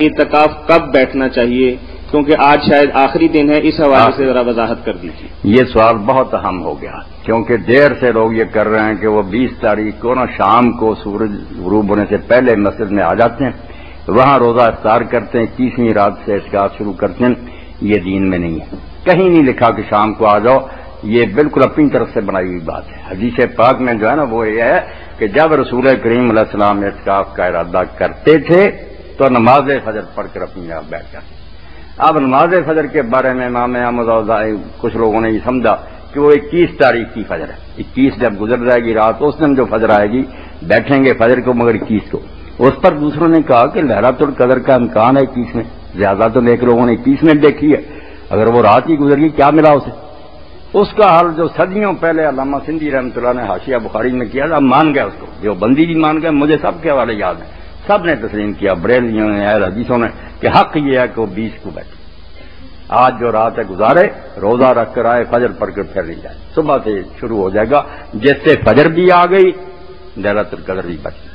اعتکاف کب بیٹھنا چاہیے؟ کیونکہ آج شاید آخری دن ہے، اس حوالے سے ذرا وضاحت کر دیجیے۔ یہ سوال بہت اہم ہو گیا، کیونکہ دیر سے لوگ یہ کر رہے ہیں کہ وہ 20 تاریخ کو نا شام کو سورج غروب ہونے سے پہلے مسجد میں آ جاتے ہیں، وہاں روزہ افطار کرتے ہیں، 21ویں رات سے اعتکاف شروع کرتے ہیں۔ یہ دین میں نہیں ہے، کہیں نہیں لکھا کہ شام کو آ جاؤ، یہ بالکل اپنی طرف سے بنائی ہوئی بات ہے۔ حدیث پاک میں جو ہے نا وہ یہ ہے کہ جب رسول کریم علیہ السلام اعتکاف کا ارادہ کرتے تھے تو نماز فجر پڑھ کر اپنی جگہ بیٹھ جاتے۔ اب نماز فجر کے بارے میں امام احمد اور کچھ لوگوں نے یہ سمجھا کہ وہ 21 تاریخ کی فجر ہے، 21 جب گزر جائے گی رات اس دن جو فجر آئے گی بیٹھیں گے فجر کو، مگر 21 کو۔ اس پر دوسروں نے کہا کہ لیلۃ القدر کا امکان ہے 21 میں، زیادہ تو نیک لوگوں نے 21 میں دیکھی ہے، اگر وہ رات ہی گزر گئی کیا ملا اسے؟ اس کا حل جو صدیوں پہلے علامہ سندھی رحمۃ اللہ نے حاشیہ بخاری میں کیا تھا، مان گئے اس کو، جو بندی بھی مان گئے، مجھے سب کے حوالے یاد ہیں، سب نے تسلیم کیا، بریلویوں نے، اہل حدیثوں نے، کہ حق یہ ہے کہ وہ 20 کو بیٹھے، آج جو رات ہے گزارے، روزہ رکھ کر آئے، فجر پڑھ کر پھر نہیں جائے، صبح سے شروع ہو جائے گا، جس سے فجر بھی آ گئی لیلۃ القدر بھی بچ گئی۔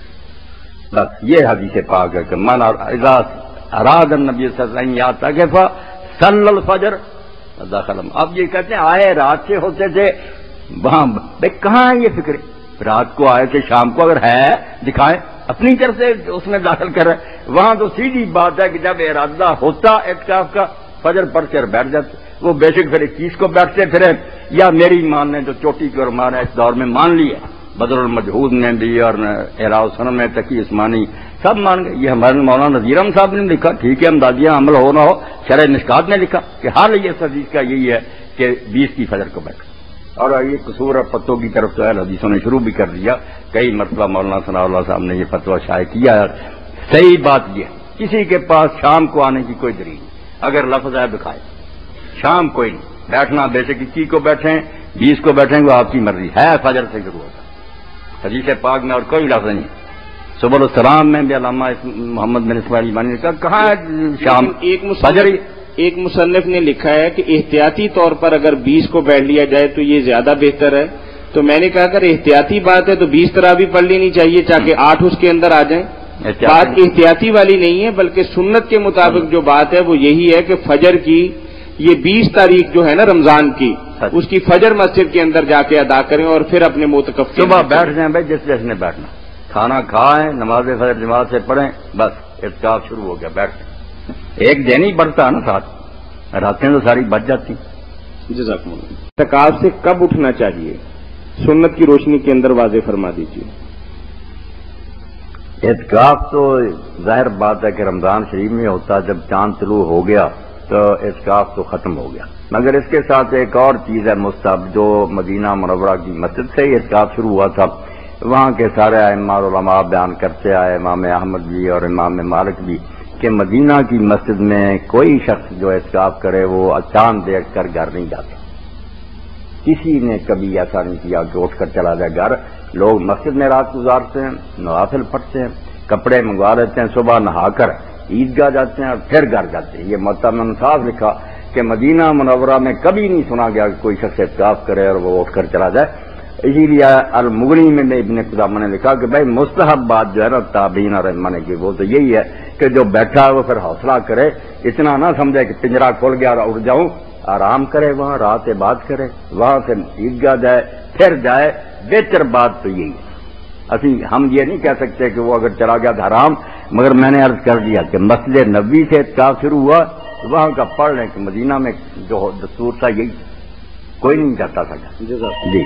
بس یہ حدیث پاک ہے کہ من اذا اراد النبی صلی اللہ علیہ وسلم یعتکف صلی الفجر داخل۔ اب یہ کہتے ہیں آئے رات سے ہوتے تھے وہاں، بھائی کہاں ہے یہ فکر؟ رات کو آئے تھے، شام کو اگر ہے دکھائیں، اپنی طرف سے اس میں داخل کر رہے۔ وہاں تو سیدھی بات ہے کہ جب ارادہ ہوتا اعتکاف کا فجر پڑھ کر بیٹھ جاتے، وہ بے شک پھر 21 کو بیٹھتے پھرے، یا میری مان نے جو چوٹی کی اور مان ہے اس دور میں مان لی ہے، بدر المجہود میں بھی اور احراء السنن میں تقی عثمانی سب مان گئے۔ یہ ہمارے مولانا نذیر احمد صاحب نے لکھا، ٹھیک ہے امدادیہ عمل ہو نہ ہو، شرح مشکات نے لکھا کہ حال یہ حدیث کا یہی ہے کہ 20 کی فجر کو بیٹھا، اور یہ قصور اور پتوں کی طرف سے اہل حدیثوں نے شروع بھی کر دیا، کئی مرتبہ مولانا ثناء اللہ صاحب نے یہ فتویٰ شائع کیا ہے۔ صحیح بات یہ ہے کسی کے پاس شام کو آنے کی کوئی دلیل نہیں، اگر لفظ ہے دکھائے، شام کوئی نہیں بیٹھنا، بے شک 21 کو بیٹھیں 20 کو بیٹھیں وہ آپ کی مرضی ہے، فجر سے شروع ہوتا حدیث پاک میں اور کوئی لفظ نہیں۔ سبل السلام میں بھی علامہ محمد بن اسماعیل بانی نے کہا کہاں ہے شام فجر؟ ایک مصنف نے لکھا ہے کہ احتیاطی طور پر اگر 20 کو بیٹھ لیا جائے تو یہ زیادہ بہتر ہے، تو میں نے کہا اگر احتیاطی بات ہے تو 20 تراویح پڑھ لینی چاہیے تاکہ 8 اس کے اندر آ جائیں۔ بات احتیاطی والی نہیں ہے، بلکہ سنت کے مطابق جو بات ہے وہ یہی ہے کہ فجر کی یہ 20 تاریخ جو ہے نا رمضان کی، اس کی فجر مسجد کے اندر جا کے ادا کریں اور پھر اپنے معتکف صبح بیٹھ جائیں بھائی، جس نے بیٹھنا، کھانا کھائیں، نماز فجر جماعت سے پڑھیں، بس اعتکاف شروع ہو گیا، بیٹھ جائیں۔ ایک دن ہی بڑھتا ہے نا، ساتھ راتیں تو ساری بچ جاتی۔ جزاکم اللہ۔ اعتکاف سے کب اٹھنا چاہیے سنت کی روشنی کے اندر واضح فرما دیجیے۔ اعتکاف تو ظاہر بات ہے کہ رمضان شریف میں ہوتا، جب چاند طلوع ہو گیا تو اعتکاف تو ختم ہو گیا، مگر اس کے ساتھ ایک اور چیز ہے مستحب، جو مدینہ منورہ کی مسجد سے ہی اعتکاف شروع ہوا تھا، وہاں کے سارے ائمہ اور علماء بیان کرتے آئے، امام احمد بھی اور امام مالک بھی، کہ مدینہ کی مسجد میں کوئی شخص جو اعتکاف کرے وہ چاند دیکھ کر گھر نہیں جاتا، کسی نے کبھی ایسا نہیں کیا کہ اٹھ کر چلا جائے گھر، لوگ مسجد میں رات گزارتے ہیں، نوافل پڑھتے ہیں، کپڑے منگوا لیتے ہیں، صبح نہا کر عیدگاہ جاتے ہیں اور پھر گھر جاتے ہیں۔ یہ معتمد نے صاف لکھا کہ مدینہ منورہ میں کبھی نہیں سنا گیا کہ کوئی شخص اعتکاف کرے اور وہ اٹھ کر چلا جائے۔ اسی لیے المغنی میں ابن قدامہ نے لکھا کہ بھائی مستحب بات جو ہے نا تابعین اور ائمہ نے کی، وہ تو یہی ہے کہ جو بیٹھا ہے وہ پھر حوصلہ کرے، اتنا نہ سمجھے کہ پنجرا کھول گیا اور اٹھ جاؤں، آرام کرے، وہاں رات بات کرے، وہاں سے عیدگاہ جائے پھر جائے، بہتر بات تو یہی ہے۔ ہم یہ نہیں کہہ سکتے کہ وہ اگر چلا گیا تو حرام، مگر میں نے عرض کر دیا کہ مسجد نبوی سے اعتکاف شروع ہوا، وہاں کا پڑھ لیں کہ مدینہ میں جو دستور تھا یہی، کوئی نہیں جاتا تھا جی۔